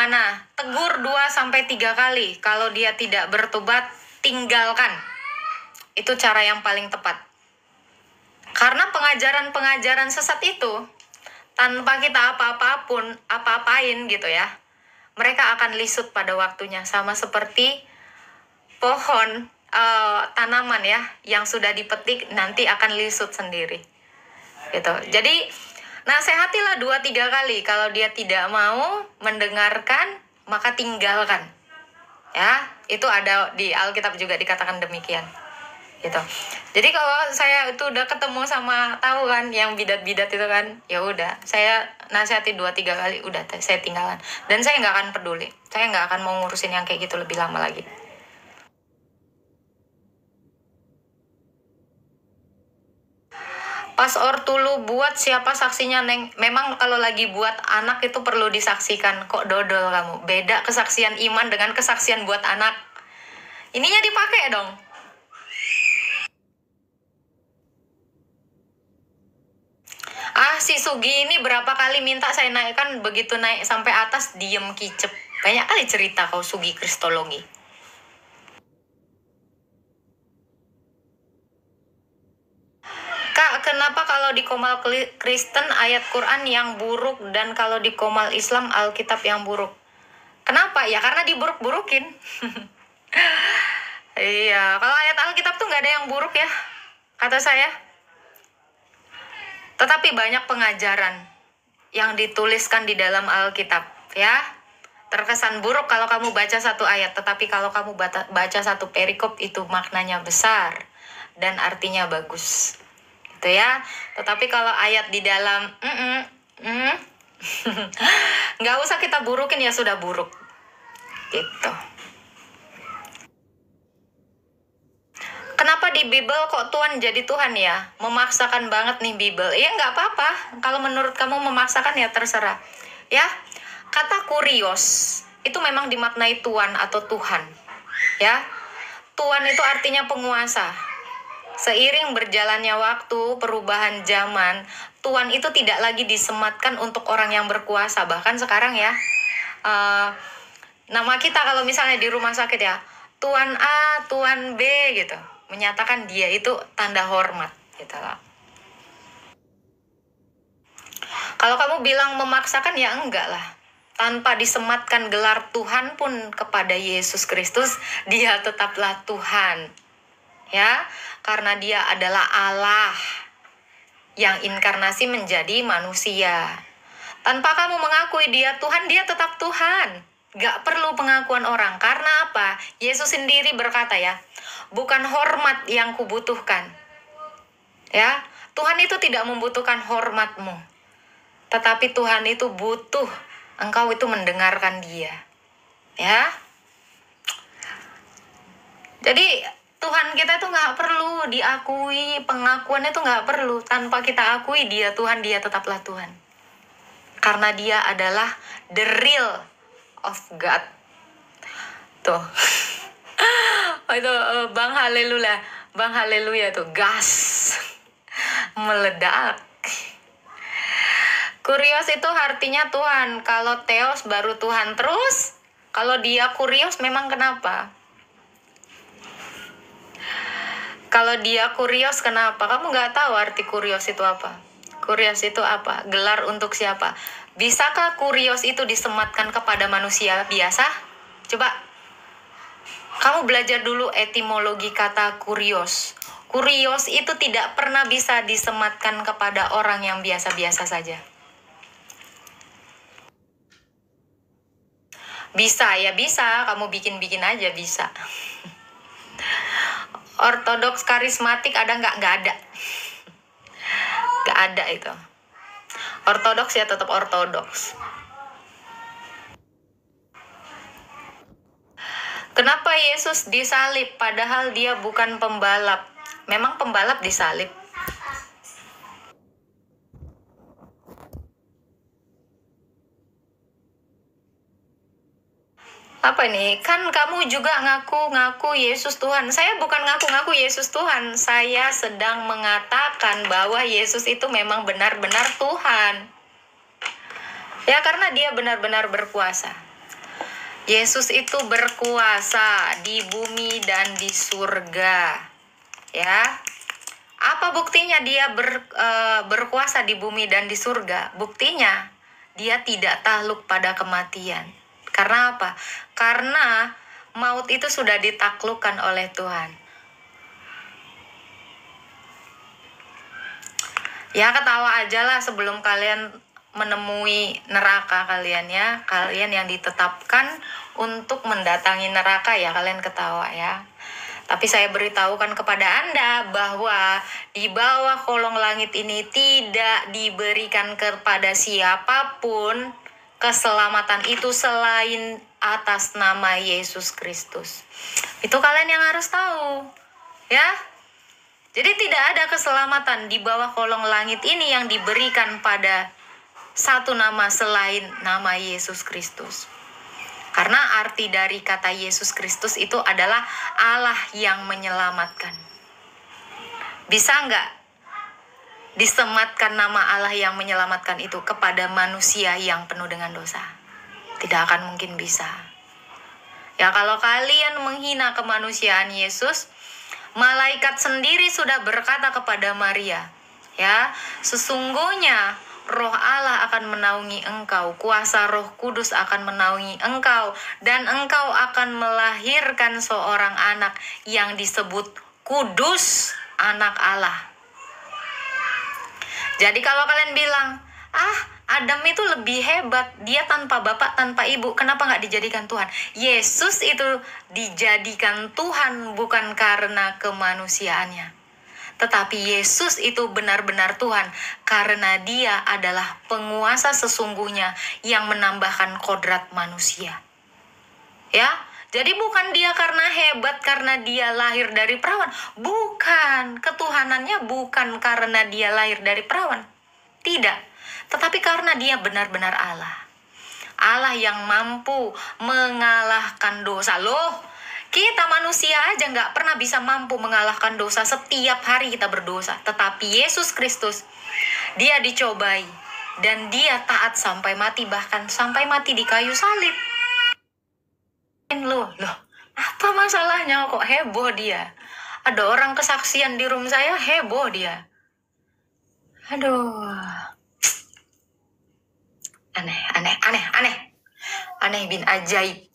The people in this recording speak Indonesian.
Mana? Tegur 2-3 kali. Kalau dia tidak bertobat, tinggalkan. Itu cara yang paling tepat. Karena pengajaran-pengajaran sesat itu, tanpa kita apa-apain gitu ya, mereka akan lisut pada waktunya. Sama seperti pohon, tanaman ya, yang sudah dipetik nanti akan lisut sendiri. Gitu. Jadi, nasihatilah 2-3 kali. Kalau dia tidak mau mendengarkan, maka tinggalkan. Ya, itu ada di Alkitab juga dikatakan demikian. Gitu. Jadi kalau saya itu udah ketemu sama, tahu kan yang bidat-bidat itu kan, ya udah saya nasihati 2-3 kali, udah saya tinggalkan. Dan saya nggak akan peduli. Saya nggak akan mau ngurusin yang kayak gitu lebih lama lagi. Pas ortulu buat siapa saksinya, Neng? Memang kalau lagi buat anak itu perlu disaksikan. Kok dodol kamu? Beda kesaksian iman dengan kesaksian buat anak. Ininya dipakai dong. Si Sugi ini berapa kali minta saya naikkan, begitu naik sampai atas diem kicep. Banyak kali cerita kau Sugi Kristologi. Kak, kenapa kalau di Komal Kristen ayat Quran yang buruk dan kalau di Komal Islam Alkitab yang buruk? Kenapa? Ya karena diburuk-burukin. Iya, kalau ayat Alkitab tuh nggak ada yang buruk ya, kata saya. Tetapi banyak pengajaran yang dituliskan di dalam Alkitab, ya. Terkesan buruk kalau kamu baca satu ayat, tetapi kalau kamu baca satu perikop itu maknanya besar dan artinya bagus. Gitu ya. Tetapi kalau ayat di dalam nggak usah kita burukin, ya sudah buruk. Gitu. Kenapa di Bible kok Tuhan jadi Tuhan ya? Memaksakan banget nih Bible. Ya nggak apa-apa. Kalau menurut kamu memaksakan ya terserah. Ya, kata kurios itu memang dimaknai Tuhan atau Tuhan. Ya, Tuhan itu artinya penguasa. Seiring berjalannya waktu, perubahan zaman, Tuhan itu tidak lagi disematkan untuk orang yang berkuasa. Bahkan sekarang ya, nama kita kalau misalnya di rumah sakit ya, Tuan A, Tuan B gitu, menyatakan dia itu tanda hormat gitu lah. Kalau kamu bilang memaksakan, ya enggak lah. Tanpa disematkan gelar Tuhan pun kepada Yesus Kristus, dia tetaplah Tuhan. Ya, karena dia adalah Allah yang inkarnasi menjadi manusia. Tanpa kamu mengakui dia Tuhan, dia tetap Tuhan. Gak perlu pengakuan orang. Karena apa? Yesus sendiri berkata ya, bukan hormat yang kubutuhkan. Ya, Tuhan itu tidak membutuhkan hormatmu. Tetapi Tuhan itu butuh engkau itu mendengarkan dia. Ya. Jadi Tuhan kita itu gak perlu diakui. Pengakuan itu gak perlu. Tanpa kita akui dia Tuhan, dia tetaplah Tuhan. Karena dia adalah the real of God. Tuh. Itu Bang Haleluya tuh gas meledak. Kurios itu artinya Tuhan. Kalau Theos baru Tuhan terus. Kalau dia kurios memang kenapa? Kalau dia kurios kenapa? Kamu nggak tahu arti kurios itu apa? Kurios itu apa? Gelar untuk siapa? Bisakah kurios itu disematkan kepada manusia biasa? Coba. Kamu belajar dulu etimologi kata kurios. Kurios itu tidak pernah bisa disematkan kepada orang yang biasa-biasa saja. Bisa, ya bisa. Kamu bikin-bikin aja bisa. Ortodoks karismatik ada nggak? Nggak ada. Nggak ada itu. Ortodoks ya tetap ortodoks. Kenapa Yesus disalib padahal dia bukan pembalap? Memang pembalap disalib. Apa nih? Kan kamu juga ngaku-ngaku Yesus Tuhan. Saya bukan ngaku-ngaku Yesus Tuhan. Saya sedang mengatakan bahwa Yesus itu memang benar-benar Tuhan. Ya, karena dia benar-benar berkuasa. Yesus itu berkuasa di bumi dan di surga. Ya. Apa buktinya dia berkuasa di bumi dan di surga? Buktinya dia tidak takluk pada kematian. Karena apa? Karena maut itu sudah ditaklukkan oleh Tuhan. Ya ketawa aja lah sebelum kalian menemui neraka kalian ya. Kalian yang ditetapkan untuk mendatangi neraka ya, kalian ketawa ya. Tapi saya beritahukan kepada Anda bahwa di bawah kolong langit ini tidak diberikan kepada siapapun keselamatan itu selain atas nama Yesus Kristus. Itu kalian yang harus tahu, ya. Jadi tidak ada keselamatan di bawah kolong langit ini yang diberikan pada satu nama selain nama Yesus Kristus. Karena arti dari kata Yesus Kristus itu adalah Allah yang menyelamatkan. Bisa nggak disematkan nama Allah yang menyelamatkan itu kepada manusia yang penuh dengan dosa? Tidak akan mungkin bisa. Ya kalau kalian menghina kemanusiaan Yesus, malaikat sendiri sudah berkata kepada Maria, ya, sesungguhnya Roh Allah akan menaungi engkau, kuasa Roh Kudus akan menaungi engkau, dan engkau akan melahirkan seorang anak yang disebut Kudus, anak Allah. Jadi kalau kalian bilang, Adam itu lebih hebat, dia tanpa bapak, tanpa ibu, kenapa nggak dijadikan Tuhan? Yesus itu dijadikan Tuhan bukan karena kemanusiaannya. Tetapi Yesus itu benar-benar Tuhan karena dia adalah penguasa sesungguhnya yang menambahkan kodrat manusia. Ya, jadi bukan dia karena hebat karena dia lahir dari perawan. Bukan, ketuhanannya bukan karena dia lahir dari perawan. Tidak, tetapi karena dia benar-benar Allah. Allah yang mampu mengalahkan dosa. Loh, kita manusia aja nggak pernah bisa mampu mengalahkan dosa. Setiap hari kita berdosa. Tetapi Yesus Kristus, dia dicobai. Dan dia taat sampai mati. Bahkan sampai mati di kayu salib. Loh, apa masalahnya kok heboh dia? Ada orang kesaksian di room saya, heboh dia. Aduh. Aneh bin ajaib.